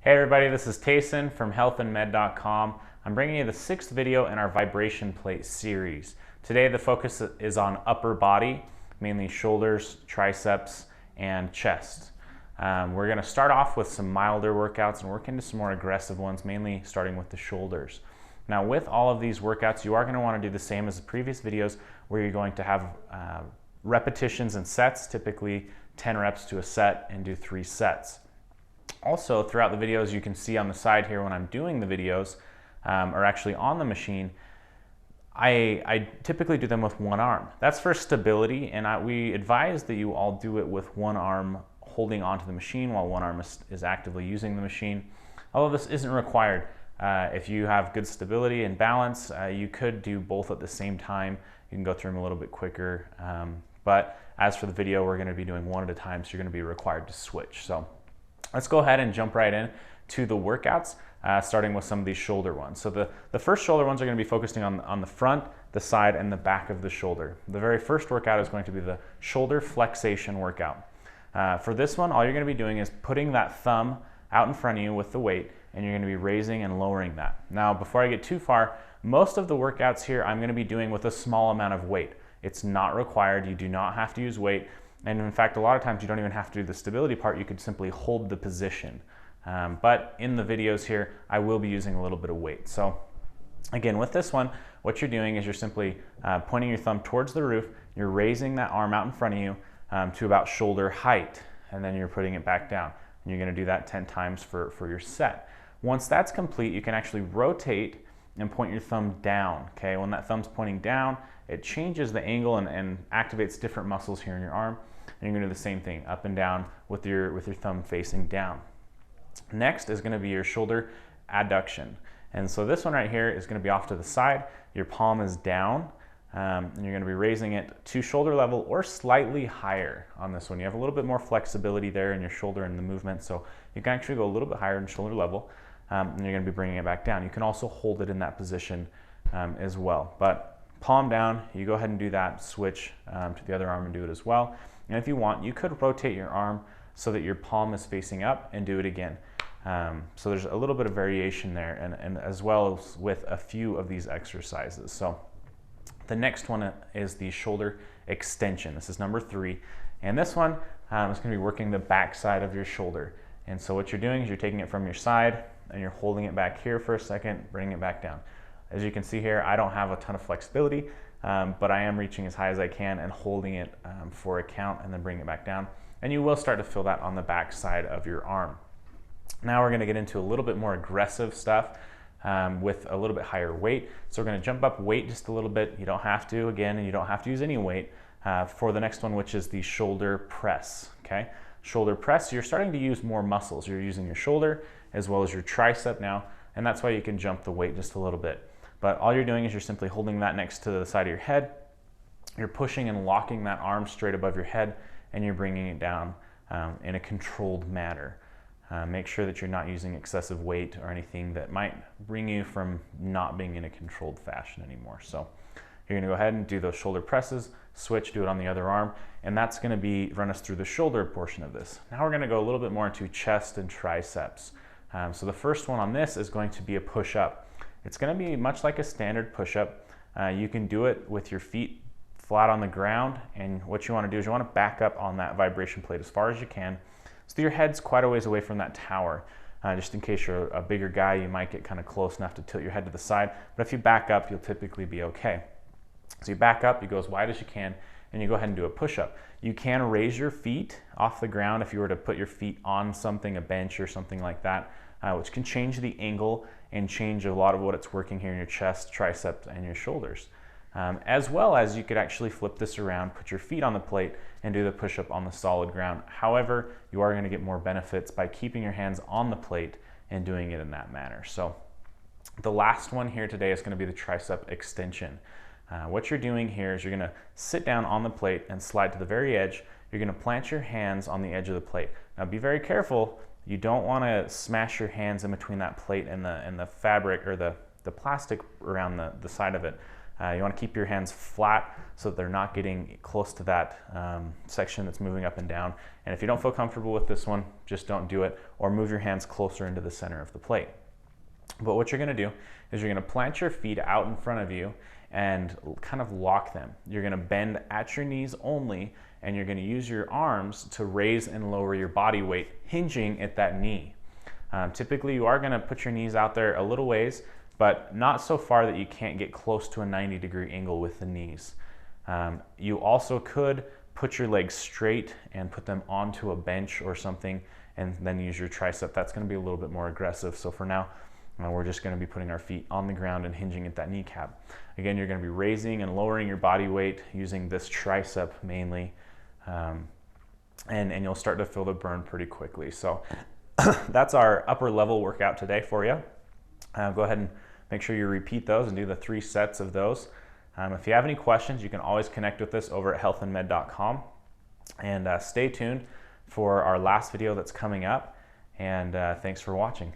Hey everybody, this is Tayson from HEALTHandMED.com. I'm bringing you the 6th video in our vibration plate series. Today the focus is on upper body, mainly shoulders, triceps, and chest. We're going to start off with some milder workouts and work into some more aggressive ones, mainly starting with the shoulders. Now with all of these workouts, you are going to want to do the same as the previous videos where you're going to have repetitions and sets, typically 10 reps to a set, and do 3 sets. Also, throughout the videos, you can see on the side here when I'm doing the videos, or actually on the machine, I typically do them with one arm. That's for stability, and we advise that you all do it with one arm holding onto the machine while one arm is actively using the machine. Although this isn't required. If you have good stability and balance, you could do both at the same time. You can go through them a little bit quicker. But as for the video, we're going to be doing one at a time, so you're going to be required to switch. So let's go ahead and jump right in to the workouts, starting with some of these shoulder ones. So the first shoulder ones are going to be focusing on the front, the side, and the back of the shoulder. The very first workout is going to be the shoulder flexation workout. For this one, all you're going to be doing is putting that thumb out in front of you with the weight, and you're going to be raising and lowering that. Now, before I get too far, most of the workouts here I'm going to be doing with a small amount of weight. It's not required. You do not have to use weight. And in fact, a lot of times you don't even have to do the stability part. You could simply hold the position. But in the videos here, I will be using a little bit of weight. So again, with this one, what you're doing is you're simply pointing your thumb towards the roof. You're raising that arm out in front of you to about shoulder height, and then you're putting it back down. And you're going to do that 10 times for your set. Once that's complete, you can actually rotate and point your thumb down. Okay, when that thumb's pointing down, it changes the angle and activates different muscles here in your arm. And you're going to do the same thing, up and down with your thumb facing down. Next is going to be your shoulder adduction. And so this one right here is going to be off to the side. Your palm is down, and you're going to be raising it to shoulder level or slightly higher on this one. You have a little bit more flexibility there in your shoulder and the movement, so you can actually go a little bit higher than shoulder level, and you're going to be bringing it back down. You can also hold it in that position as well. But palm down, you go ahead and do that, switch to the other arm and do it as well. And if you want, you could rotate your arm so that your palm is facing up and do it again. So there's a little bit of variation there, and as well as with a few of these exercises. So the next one is the shoulder extension. This is number 3. And this one is going to be working the back side of your shoulder. And so what you're doing is you're taking it from your side and you're holding it back here for a second, bringing it back down. As you can see here, I don't have a ton of flexibility, but I am reaching as high as I can and holding it for a count and then bringing it back down. And you will start to feel that on the back side of your arm. Now we're going to get into a little bit more aggressive stuff with a little bit higher weight. So we're going to jump up weight just a little bit. You don't have to, again, and you don't have to use any weight for the next one, which is the shoulder press. Okay, shoulder press, you're starting to use more muscles. You're using your shoulder as well as your tricep now, and that's why you can jump the weight just a little bit. But all you're doing is you're simply holding that next to the side of your head. You're pushing and locking that arm straight above your head, and you're bringing it down in a controlled manner. Make sure that you're not using excessive weight or anything that might bring you from not being in a controlled fashion anymore. So you're going to go ahead and do those shoulder presses, switch, do it on the other arm, and that's going to run us through the shoulder portion of this. Now we're going to go a little bit more into chest and triceps. So the first one on this is going to be a push-up. It's going to be much like a standard push-up. You can do it with your feet flat on the ground, and what you want to do is you want to back up on that vibration plate as far as you can, so your head's quite a ways away from that tower. Just in case you're a bigger guy, you might get kind of close enough to tilt your head to the side, but if you back up, you'll typically be okay. So you back up, you go as wide as you can, and you go ahead and do a push-up. You can raise your feet off the ground if you were to put your feet on something, a bench or something like that, which can change the angle and change a lot of what it's working here in your chest, triceps, and your shoulders. As well as you could actually flip this around, put your feet on the plate, and do the push-up on the solid ground. However, you are going to get more benefits by keeping your hands on the plate and doing it in that manner. So the last one here today is going to be the tricep extension. What you're doing here is you're going to sit down on the plate and slide to the very edge. You're going to plant your hands on the edge of the plate. Now be very careful. You don't want to smash your hands in between that plate and the fabric or the plastic around the side of it. You want to keep your hands flat so that they're not getting close to that section that's moving up and down. And if you don't feel comfortable with this one, just don't do it, or move your hands closer into the center of the plate. But what you're going to do is you're going to plant your feet out in front of you and kind of lock them. You're going to bend at your knees only, and you're going to use your arms to raise and lower your body weight, hinging at that knee. Typically, you are going to put your knees out there a little ways, but not so far that you can't get close to a 90-degree angle with the knees. You also could put your legs straight and put them onto a bench or something, and then use your tricep. That's going to be a little bit more aggressive. So for now, we're just going to be putting our feet on the ground and hinging at that kneecap. Again, you're going to be raising and lowering your body weight using this tricep mainly, and you'll start to feel the burn pretty quickly. So that's our upper level workout today for you. Go ahead and make sure you repeat those and do the 3 sets of those. If you have any questions, you can always connect with us over at HEALTHandMED.com. And stay tuned for our last video that's coming up. And thanks for watching.